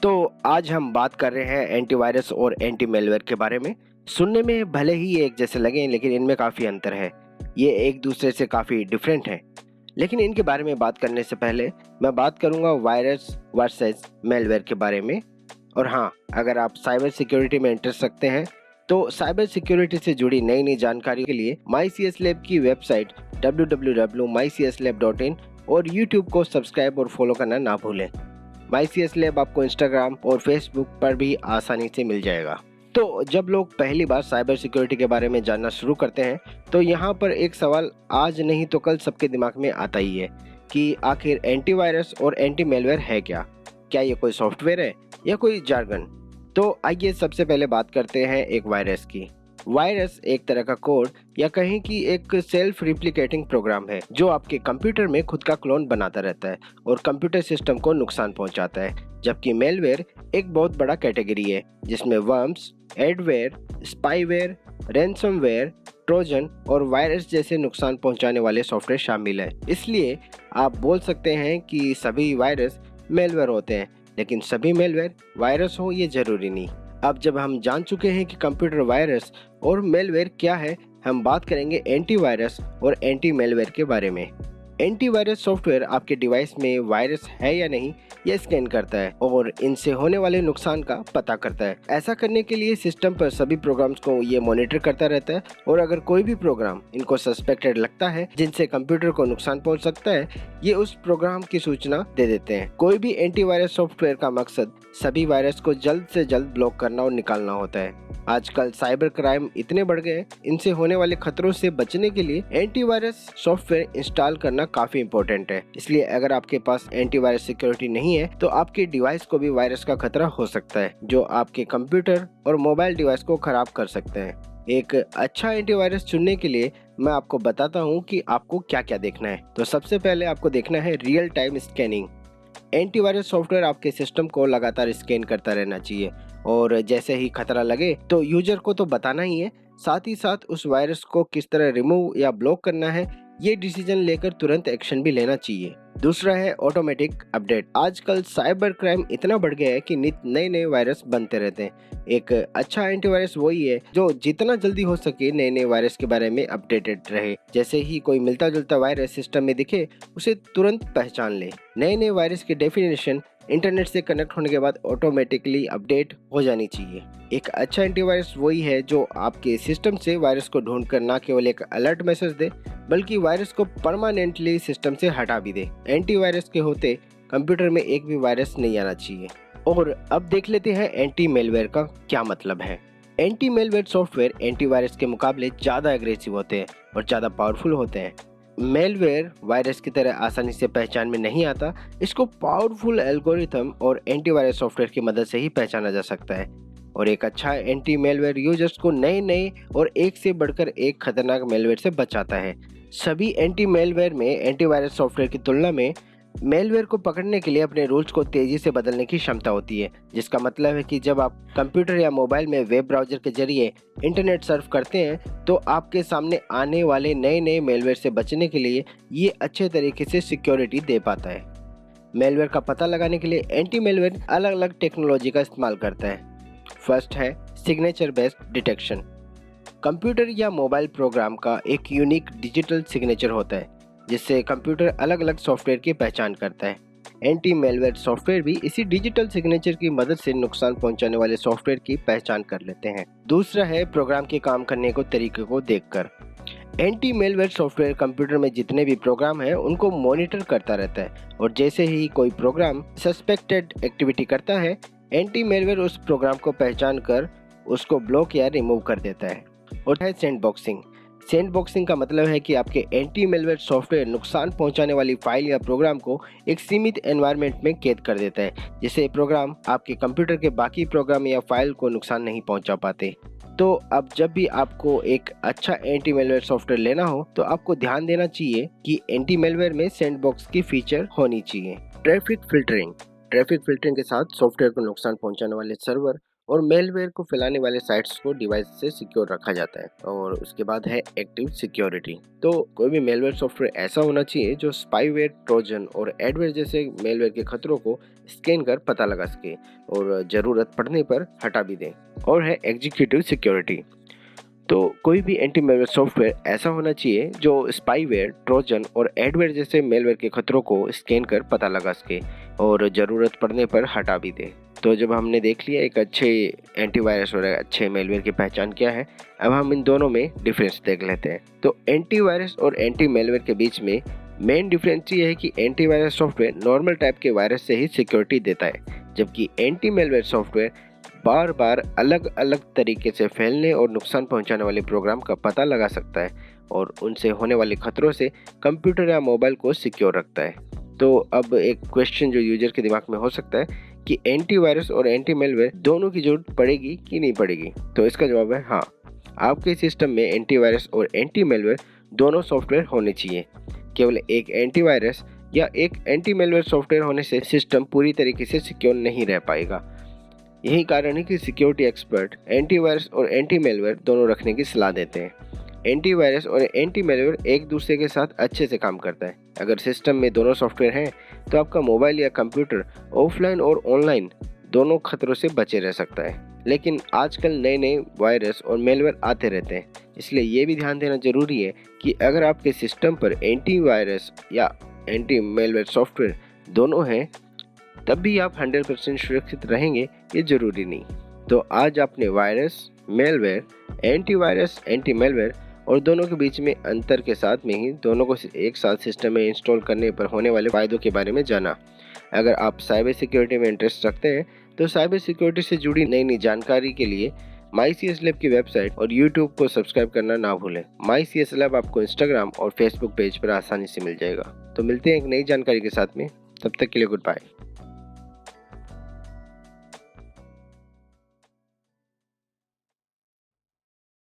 तो आज हम बात कर रहे हैं एंटीवायरस और एंटी मेलवेयर के बारे में। सुनने में भले ही ये एक जैसे लगें, लेकिन इनमें काफ़ी अंतर है। ये एक दूसरे से काफ़ी डिफरेंट हैं। लेकिन इनके बारे में बात करने से पहले मैं बात करूंगा वायरस वर्सेस मेलवेयर के बारे में। और हाँ, अगर आप साइबर सिक्योरिटी में इंटरेस्ट रखते हैं तो साइबर सिक्योरिटी से जुड़ी नई नई जानकारी के लिए माईसीएस लैब की वेबसाइट www.mycslab.in और यूट्यूब को सब्सक्राइब और फॉलो करना ना भूलें। माईसीएस लैब आपको इंस्टाग्राम और फेसबुक पर भी आसानी से मिल जाएगा। तो जब लोग पहली बार साइबर सिक्योरिटी के बारे में जानना शुरू करते हैं तो यहाँ पर एक सवाल आज नहीं तो कल सबके दिमाग में आता ही है कि आखिर एंटीवायरस और एंटी मेलवेयर है क्या? क्या ये कोई सॉफ्टवेयर है या कोई जार्गन? तो आइए सबसे पहले बात करते हैं एक वायरस की। वायरस एक तरह का कोड या कहें कि एक सेल्फ रिप्लिकेटिंग प्रोग्राम है जो आपके कंप्यूटर में खुद का क्लोन बनाता रहता है और कंप्यूटर सिस्टम को नुकसान पहुंचाता है। जबकि मेलवेयर एक बहुत बड़ा कैटेगरी है जिसमें worms, adware, spyware, ransomware, Trojan और वायरस जैसे नुकसान पहुंचाने वाले सॉफ्टवेयर शामिल है। इसलिए आप बोल सकते हैं कि सभी वायरस मेलवेयर होते हैं, लेकिन सभी मेलवेयर वायरस हो ये जरूरी नहीं। अब जब हम जान चुके हैं कि कंप्यूटर वायरस और मेलवेयर क्या है, हम बात करेंगे एंटीवायरस और एंटी मेलवेयर के बारे में। एंटीवायरस सॉफ्टवेयर आपके डिवाइस में वायरस है या नहीं यह स्कैन करता है और इनसे होने वाले नुकसान का पता करता है। ऐसा करने के लिए सिस्टम पर सभी प्रोग्राम्स को ये मॉनिटर करता रहता है और अगर कोई भी प्रोग्राम इनको सस्पेक्टेड लगता है जिनसे कंप्यूटर को नुकसान पहुंच सकता है, ये उस प्रोग्राम की सूचना दे देते हैं। कोई भी एंटीवायरस सॉफ्टवेयर का मकसद सभी वायरस को जल्द से जल्द ब्लॉक करना और निकालना होता है। आजकल साइबर क्राइम इतने बढ़ गए, इनसे होने वाले खतरों से बचने के लिए एंटीवायरस सॉफ्टवेयर इंस्टॉल करना काफी इंपॉर्टेंट है। इसलिए अगर आपके पास एंटीवायरस सिक्योरिटी नहीं है तो आपके डिवाइस को भी वायरस का खतरा हो सकता है जो आपके कंप्यूटर और मोबाइल डिवाइस को खराब कर सकते हैं। एक अच्छा एंटीवायरस चुनने के लिए मैं आपको बताता हूँ कि आपको क्या क्या देखना है। तो सबसे पहले आपको देखना है real time scanning. Antivirus software आपके सिस्टम को लगातार स्कैन करता रहना चाहिए और जैसे ही खतरा लगे तो यूजर को तो बताना ही है, साथ ही साथ उस वायरस को किस तरह रिमूव या ब्लॉक करना है ये डिसीजन लेकर तुरंत एक्शन भी लेना चाहिए। दूसरा है ऑटोमेटिक अपडेट। आजकल साइबर क्राइम इतना बढ़ गया है कि नित नए नए वायरस बनते रहते हैं। एक अच्छा एंटीवायरस वही है जो जितना जल्दी हो सके नए नए वायरस के बारे में अपडेटेड रहे। जैसे ही कोई मिलता जुलता वायरस सिस्टम में दिखे उसे तुरंत पहचान ले। नए नए वायरस की डेफिनेशन इंटरनेट से कनेक्ट होने के बाद ऑटोमेटिकली अपडेट हो जानी चाहिए। एक अच्छा एंटीवायरस वही है जो आपके सिस्टम से वायरस को ढूंढकर ना केवल एक अलर्ट मैसेज दे बल्कि वायरस को परमानेंटली सिस्टम से हटा भी दे। एंटीवायरस के होते कंप्यूटर में एक भी वायरस नहीं आना चाहिए। और अब देख लेते हैं एंटी मेलवेयर का क्या मतलब है। एंटी मेलवेयर सॉफ्टवेयर एंटीवायरस के मुकाबले ज़्यादा एग्रेसिव होते हैं और ज़्यादा पावरफुल होते हैं। मेलवेयर वायरस की तरह आसानी से पहचान में नहीं आता, इसको पावरफुल एल्गोरिथम और एंटीवायरस सॉफ्टवेयर की मदद से ही पहचाना जा सकता है। और एक अच्छा एंटी मेलवेयर यूजर्स को नए नए और एक से बढ़कर एक खतरनाक मेलवेयर से बचाता है। सभी एंटी मेलवेयर में एंटीवायरस सॉफ्टवेयर की तुलना में मेलवेयर को पकड़ने के लिए अपने रूल्स को तेजी से बदलने की क्षमता होती है, जिसका मतलब है कि जब आप कंप्यूटर या मोबाइल में वेब ब्राउजर के जरिए इंटरनेट सर्फ करते हैं तो आपके सामने आने वाले नए नए मेलवेयर से बचने के लिए ये अच्छे तरीके से सिक्योरिटी दे पाता है। मेलवेयर का पता लगाने के लिए एंटी मेलवेयर अलग अलग टेक्नोलॉजी का इस्तेमाल करता है। फर्स्ट है सिग्नेचर बेस्ड डिटेक्शन। कंप्यूटर या मोबाइल प्रोग्राम का एक यूनिक डिजिटल सिग्नेचर होता है जिससे कंप्यूटर अलग अलग सॉफ्टवेयर की पहचान करता है। एंटी मेलवेयर सॉफ्टवेयर भी इसी डिजिटल सिग्नेचर की मदद से नुकसान पहुंचाने वाले सॉफ्टवेयर की पहचान कर लेते हैं। दूसरा है प्रोग्राम के काम करने को तरीके को देखकर। एंटी मेलवेयर सॉफ्टवेयर कंप्यूटर में जितने भी प्रोग्राम हैं उनको मॉनिटर करता रहता है और जैसे ही कोई प्रोग्राम सस्पेक्टेड एक्टिविटी करता है, एंटी मेलवेयर उस प्रोग्राम को पहचान कर उसको ब्लॉक या रिमूव कर देता है। और है सैंडबॉक्सिंग। सैंडबॉक्सिंग का मतलब है कि आपके एंटी मेलवेयर सॉफ्टवेयर नुकसान पहुंचाने वाली फाइल या प्रोग्राम को एक सीमित एनवायरनमेंट में कैद कर देता है, जिससे प्रोग्राम आपके कंप्यूटर के बाकी प्रोग्राम या फाइल को नुकसान नहीं पहुंचा पाते। तो अब जब भी आपको एक अच्छा एंटी मेलवेयर सॉफ्टवेयर लेना हो तो आपको ध्यान देना चाहिए कि एंटी मेलवेयर में सैंडबॉक्स की फीचर होनी चाहिए। Traffic filtering. ट्रैफिक फिल्टरिंग के साथ सॉफ्टवेयर को नुकसान पहुंचाने वाले सर्वर और मेलवेयर को फैलाने वाले साइट्स को डिवाइस से सिक्योर रखा जाता है। और उसके बाद है एक्टिव सिक्योरिटी। तो कोई भी मेलवेयर सॉफ्टवेयर ऐसा होना चाहिए जो स्पाईवेयर, ट्रोजन और एडवेयर जैसे मेलवेयर के खतरों को स्कैन कर पता लगा सके और जरूरत पड़ने पर हटा भी दे। और है एग्जीक्यूटिव सिक्योरिटी। तो कोई भी एंटी मेलवेयर सॉफ्टवेयर ऐसा होना चाहिए जो स्पाईवेयर, ट्रोजन और एडवेयर जैसे मेलवेयर के खतरों को स्कैन कर पता लगा सके और ज़रूरत पड़ने पर हटा भी दे। तो जब हमने देख लिया एक अच्छे एंटीवायरस और अच्छे मेलवेयर की पहचान क्या है, अब हम इन दोनों में डिफरेंस देख लेते हैं। तो एंटीवायरस और एंटी मेलवेयर के बीच में मेन डिफरेंस ये है कि एंटीवायरस सॉफ्टवेयर नॉर्मल टाइप के वायरस से ही सिक्योरिटी देता है, जबकि एंटी मेलवेयर सॉफ्टवेयर बार बार अलग अलग तरीके से फैलने और नुकसान पहुंचाने वाले प्रोग्राम का पता लगा सकता है और उनसे होने वाले खतरों से कंप्यूटर या मोबाइल को सिक्योर रखता है। तो अब एक क्वेश्चन जो यूजर के दिमाग में हो सकता है कि एंटीवायरस और एंटी मेलवेयर दोनों की जरूरत पड़ेगी कि नहीं पड़ेगी। तो इसका जवाब है हाँ, आपके सिस्टम में एंटीवायरस और एंटी मेलवेयर दोनों सॉफ्टवेयर होने चाहिए। केवल एक एंटीवायरस या एक एंटी मेलवेयर सॉफ्टवेयर होने से सिस्टम पूरी तरीके से सिक्योर नहीं रह पाएगा। यही कारण है कि सिक्योरिटी एक्सपर्ट एंटीवायरस और एंटी मेलवेयर दोनों रखने की सलाह देते हैं। एंटीवायरस और एंटी मेलवेयर एक दूसरे के साथ अच्छे से काम करता है। अगर सिस्टम में दोनों सॉफ्टवेयर हैं तो आपका मोबाइल या कंप्यूटर ऑफलाइन और ऑनलाइन दोनों खतरों से बचे रह सकता है। लेकिन आजकल नए नए वायरस और मेलवेयर आते रहते हैं, इसलिए ये भी ध्यान देना जरूरी है कि अगर आपके सिस्टम पर एंटीवायरस या एंटी मेलवेयर सॉफ्टवेयर दोनों हैं तब भी आप 100% सुरक्षित रहेंगे, ये जरूरी नहीं। तो आज आपने virus, malware, antivirus, anti malware और दोनों के बीच में अंतर के साथ में ही दोनों को एक साथ सिस्टम में इंस्टॉल करने पर होने वाले फायदों के बारे में जाना। अगर आप साइबर सिक्योरिटी में इंटरेस्ट रखते हैं तो साइबर सिक्योरिटी से जुड़ी नई नई जानकारी के लिए MyCS Lab की वेबसाइट और यूट्यूब को सब्सक्राइब करना ना भूलें। MyCS Lab आपको इंस्टाग्राम और फेसबुक पेज पर आसानी से मिल जाएगा। तो मिलते हैं एक नई जानकारी के साथ में, तब तक के लिए गुड बाय।